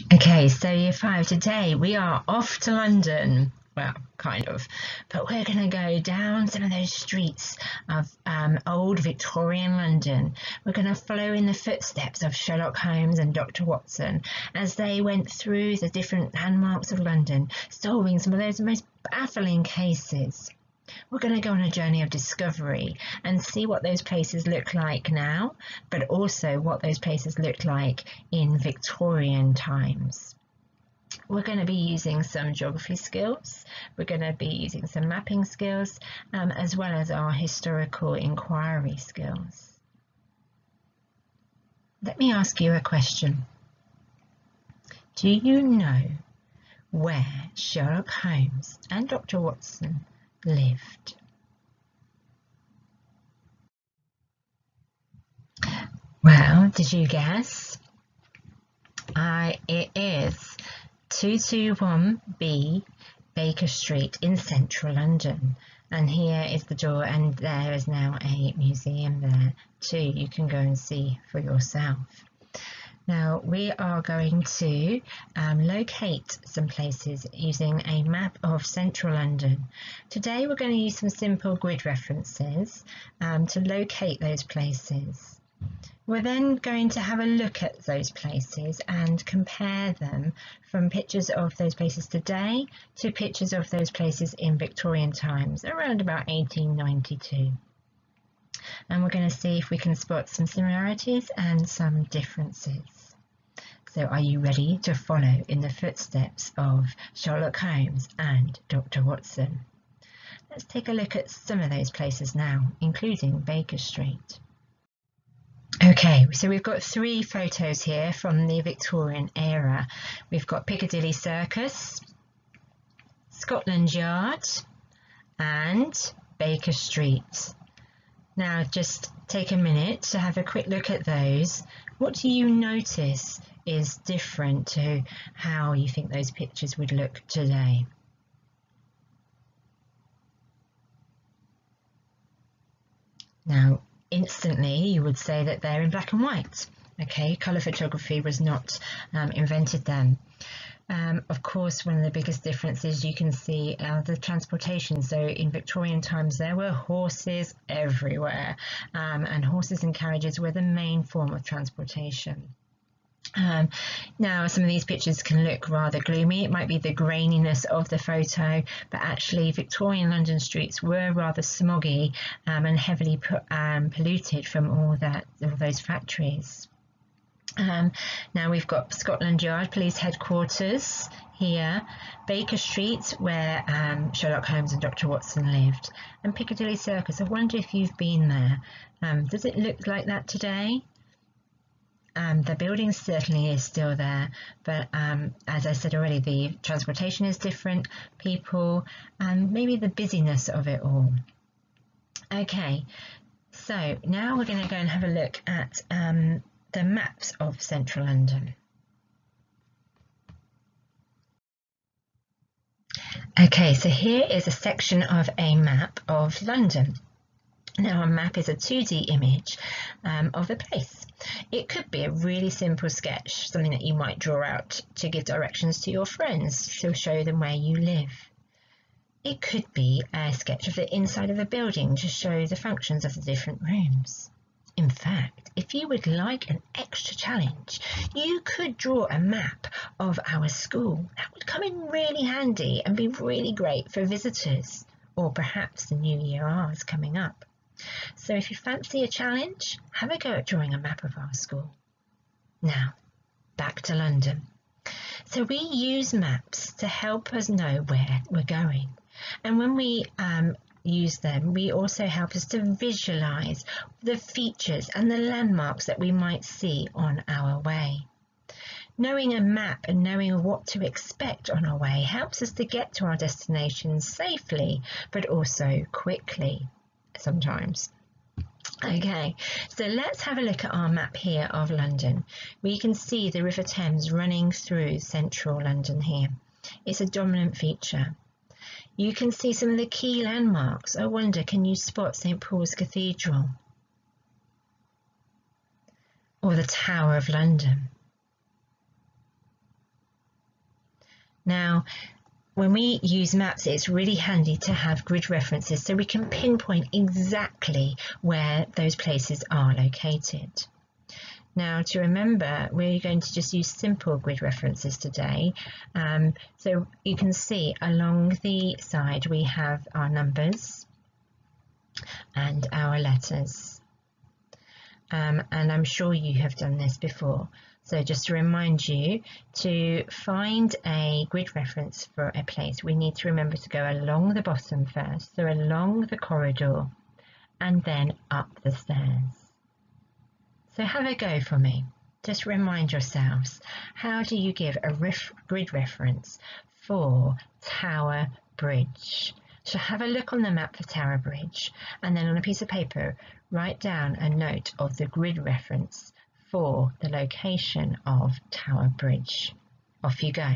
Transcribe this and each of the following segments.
Okay, so year 5, today we are off to London. Well, kind of, but we're going to go down some of those streets of old Victorian London. We're going to follow in the footsteps of Sherlock Holmes and Dr. Watson as they went through the different landmarks of London, solving some of those most baffling cases. We're going to go on a journey of discovery and see what those places look like now, but also what those places looked like in Victorian times. We're going to be using some geography skills, we're going to be using some mapping skills, as well as our historical inquiry skills. Let me ask you a question. Do you know where Sherlock Holmes and Dr. Watson lived? Well, did you guess? It is 221B Baker Street in central London, and here is the door, and there is now a museum there too. You can go and see for yourself. Now we are going to locate some places using a map of central London. Today we're going to use some simple grid references to locate those places. We're then going to have a look at those places and compare them from pictures of those places today to pictures of those places in Victorian times, around about 1892. And we're going to see if we can spot some similarities and some differences. So are you ready to follow in the footsteps of Sherlock Holmes and Dr. Watson? Let's take a look at some of those places now, including Baker Street. Okay, so we've got 3 photos here from the Victorian era. We've got Piccadilly Circus, Scotland Yard and Baker Street. Now just take a minute to have a quick look at those. What do you notice is different to how you think those pictures would look today? Now, instantly you would say that they're in black and white. Okay, colour photography was not invented then. Of course, one of the biggest differences you can see are the transportation. So in Victorian times there were horses everywhere, and horses and carriages were the main form of transportation. Now some of these pictures can look rather gloomy. It might be the graininess of the photo, but actually Victorian London streets were rather smoggy and heavily polluted from all those factories. Now we've got Scotland Yard Police Headquarters here, Baker Street where Sherlock Holmes and Dr. Watson lived, and Piccadilly Circus. I wonder if you've been there. Does it look like that today? The building certainly is still there, but as I said already, the transportation is different, people, and maybe the busyness of it all. Okay, so now we're going to go and have a look at the maps of central London. Okay, so here is a section of a map of London. Now a map is a 2D image of a place. It could be a really simple sketch, something that you might draw out to give directions to your friends to show them where you live. It could be a sketch of the inside of a building to show the functions of the different rooms. In fact, if you would like an extra challenge, you could draw a map of our school. That would come in really handy and be really great for visitors, or perhaps the new year R's coming up. So if you fancy a challenge, have a go at drawing a map of our school. Now, back to London. So we use maps to help us know where we're going. And when we use them, we also help us to visualise the features and the landmarks that we might see on our way. Knowing a map and knowing what to expect on our way helps us to get to our destinations safely, but also quickly sometimes. Okay, so let's have a look at our map here of London. We can see the River Thames running through central London here. It's a dominant feature. You can see some of the key landmarks. I wonder, can you spot St Paul's Cathedral? Or the Tower of London? Now, when we use maps, it's really handy to have grid references so we can pinpoint exactly where those places are located. Now, to remember, we're going to just use simple grid references today. So you can see along the side we have our numbers and our letters. And I'm sure you have done this before. So just to remind you, to find a grid reference for a place, we need to remember to go along the bottom first, so along the corridor, and then up the stairs. So have a go for me. Just remind yourselves, how do you give a grid reference for Tower Bridge? So have a look on the map for Tower Bridge, and then on a piece of paper, write down a note of the grid reference for the location of Tower Bridge. Off you go.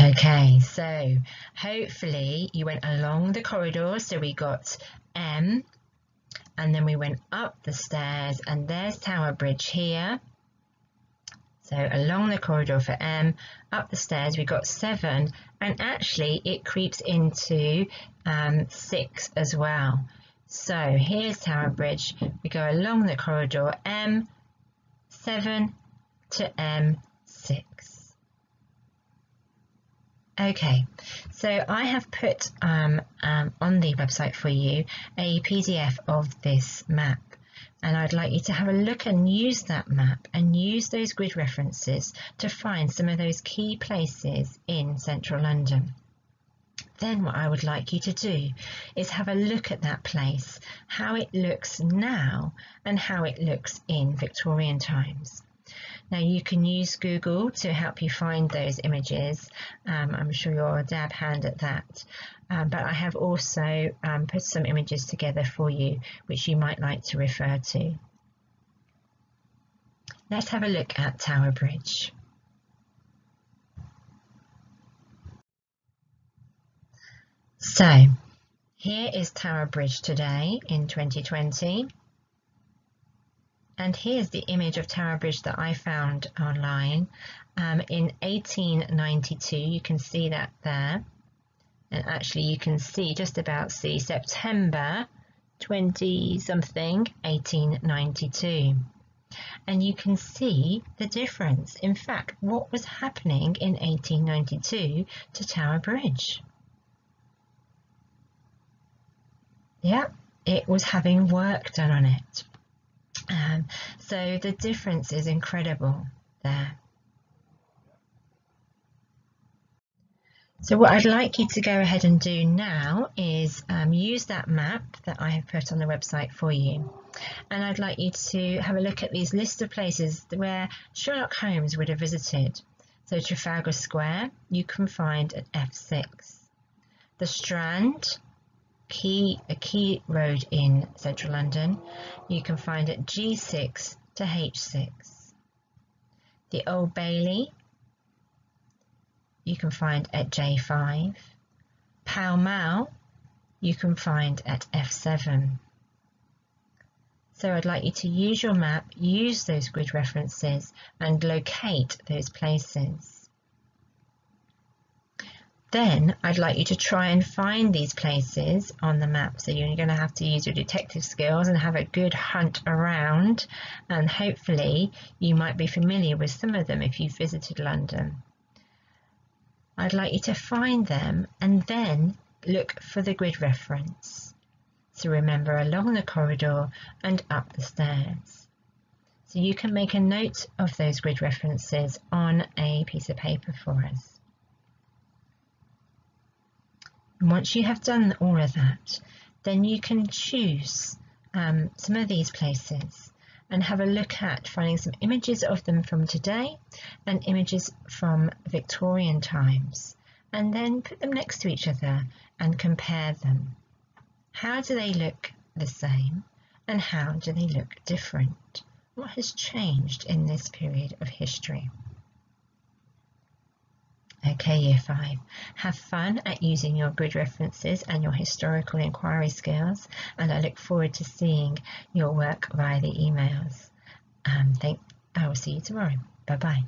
Okay, so hopefully you went along the corridor, so we got M, and then we went up the stairs, and there's Tower Bridge here. So along the corridor for M, up the stairs we got 7, and actually it creeps into 6 as well. So here's Tower Bridge, we go along the corridor M7 to M6. Okay, so I have put on the website for you a PDF of this map, and I'd like you to have a look and use that map and use those grid references to find some of those key places in central London. Then what I would like you to do is have a look at that place, how it looks now and how it looks in Victorian times. Now you can use Google to help you find those images. I'm sure you're a dab hand at that. But I have also put some images together for you which you might like to refer to. Let's have a look at Tower Bridge. So here is Tower Bridge today in 2020. And here's the image of Tower Bridge that I found online in 1892. You can see that there. And actually you can just about see September 20-something, 1892. And you can see the difference. In fact, what was happening in 1892 to Tower Bridge? Yeah, it was having work done on it. So the difference is incredible there. So what I'd like you to go ahead and do now is use that map that I have put on the website for you. And I'd like you to have a look at these list of places where Sherlock Holmes would have visited. So Trafalgar Square, you can find at F6. The Strand, a key road in central London, you can find at G6 to H6. The Old Bailey, you can find at J5. Pall Mall, you can find at F7. So I'd like you to use your map, use those grid references and locate those places. Then I'd like you to try and find these places on the map. So you're going to have to use your detective skills and have a good hunt around, and hopefully you might be familiar with some of them if you've visited London. I'd like you to find them and then look for the grid reference. So remember, along the corridor and up the stairs. So you can make a note of those grid references on a piece of paper for us. And once you have done all of that, then you can choose some of these places and have a look at finding some images of them from today and images from Victorian times, and then put them next to each other and compare them. How do they look the same and how do they look different? What has changed in this period of history? Okay, Year 5. Have fun at using your grid references and your historical inquiry skills, and I look forward to seeing your work via the emails. I will see you tomorrow. Bye-bye.